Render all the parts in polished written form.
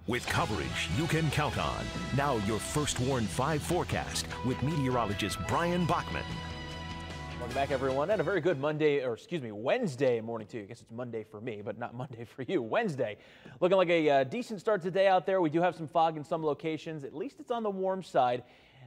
with coverage you can count on. Now your First Warn 5 forecast with meteorologist Bryan Bachman. Welcome back, everyone, and a very good Wednesday morning to you. I guess it's Monday for me, but not Monday for you. Wednesday. Looking like a decent start today out there. We do have some fog in some locations. At least it's on the warm side,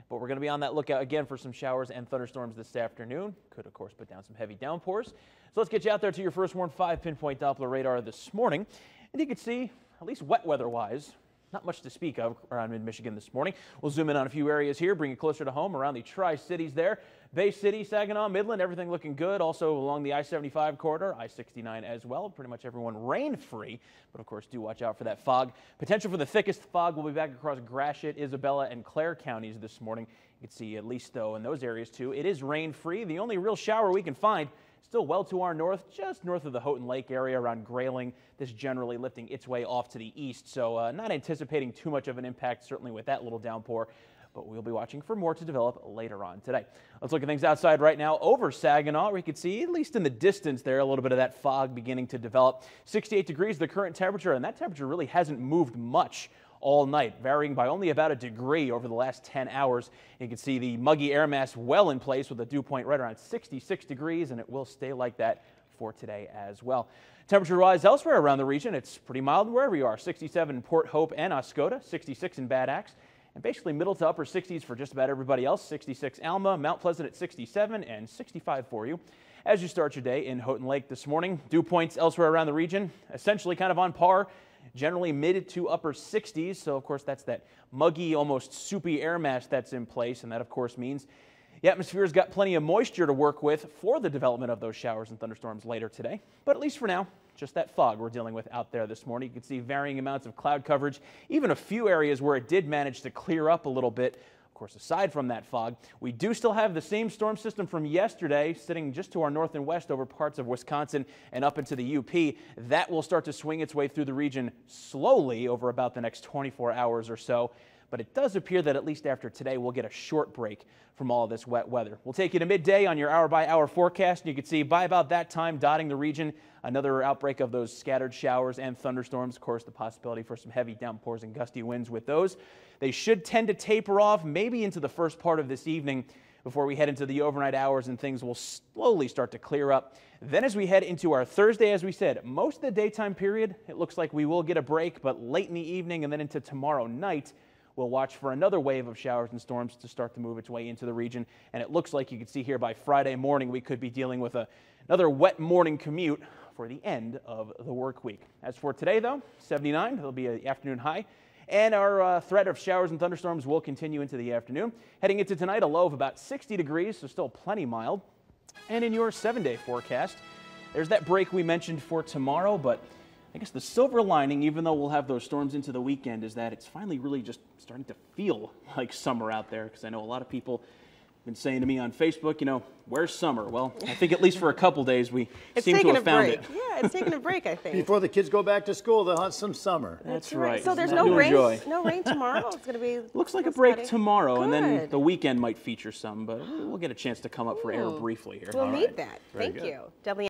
but we're going to be on that lookout again for some showers and thunderstorms this afternoon. Could, of course, put down some heavy downpours. So let's get you out there to your First Warn 5 pinpoint Doppler radar this morning. And you can see, at least wet weather-wise, not much to speak of around mid-Michigan this morning. We'll zoom in on a few areas here, bring it closer to home around the Tri-Cities there. Bay City, Saginaw, Midland, everything looking good. Also along the I-75 corridor, I-69 as well. Pretty much everyone rain-free, but of course do watch out for that fog. Potential for the thickest fog will be back across Gratiot, Isabella, and Clare counties this morning. You can see at least, though, in those areas too, it is rain-free. The only real shower we can find still well to our north, just north of the Houghton Lake area around Grayling. This generally lifting its way off to the east, so not anticipating too much of an impact, certainly with that little downpour, but we'll be watching for more to develop later on today. Let's look at things outside right now over Saginaw, where you can see, at least in the distance there, a little bit of that fog beginning to develop. 68 degrees the current temperature, and that temperature really hasn't moved much all night, varying by only about a degree over the last 10 hours. You can see the muggy air mass well in place with a dew point right around 66 degrees, and it will stay like that for today as well. Temperature-wise elsewhere around the region, it's pretty mild wherever you are. 67 in Port Hope and Oscoda, 66 in Bad Axe, and basically middle to upper 60s for just about everybody else. 66 Alma, Mount Pleasant at 67, and 65 for you. As you start your day in Houghton Lake this morning, dew points elsewhere around the region, essentially kind of on par. Generally mid to upper 60s, so of course that's that muggy, almost soupy air mass that's in place, and that of course means the atmosphere's got plenty of moisture to work with for the development of those showers and thunderstorms later today. But at least for now, just that fog we're dealing with out there this morning. You can see varying amounts of cloud coverage, even a few areas where it did manage to clear up a little bit. Of course, aside from that fog, we do still have the same storm system from yesterday sitting just to our north and west over parts of Wisconsin and up into the UP. That will start to swing its way through the region slowly over about the next 24 hours or so. But it does appear that at least after today, we'll get a short break from all of this wet weather. We'll take you to midday on your hour-by-hour forecast, and you can see by about that time, dotting the region, another outbreak of those scattered showers and thunderstorms. Of course, the possibility for some heavy downpours and gusty winds with those. They should tend to taper off maybe into the first part of this evening before we head into the overnight hours and things will slowly start to clear up. Then as we head into our Thursday, as we said, most of the daytime period, it looks like we will get a break, but late in the evening and then into tomorrow night, we'll watch for another wave of showers and storms to start to move its way into the region. And it looks like you can see here by Friday morning, we could be dealing with another wet morning commute for the end of the work week. As for today, though, 79, it'll be an afternoon high. And our threat of showers and thunderstorms will continue into the afternoon. Heading into tonight, a low of about 60 degrees, so still plenty mild. And in your 7-day forecast, there's that break we mentioned for tomorrow, but I guess the silver lining, even though we'll have those storms into the weekend, is that it's finally really just starting to feel like summer out there, because I know a lot of people have been saying to me on Facebook, you know, where's summer? Well, I think at least for a couple days we seem to have found it. Yeah, it's taking a break, I think. Before the kids go back to school, they'll have some summer. That's right. So there's no rain, no rain tomorrow? It's going to be looks like a break tomorrow, and then the weekend might feature some, but we'll get a chance to come up for air briefly here. We'll need that. Very Thank good. you.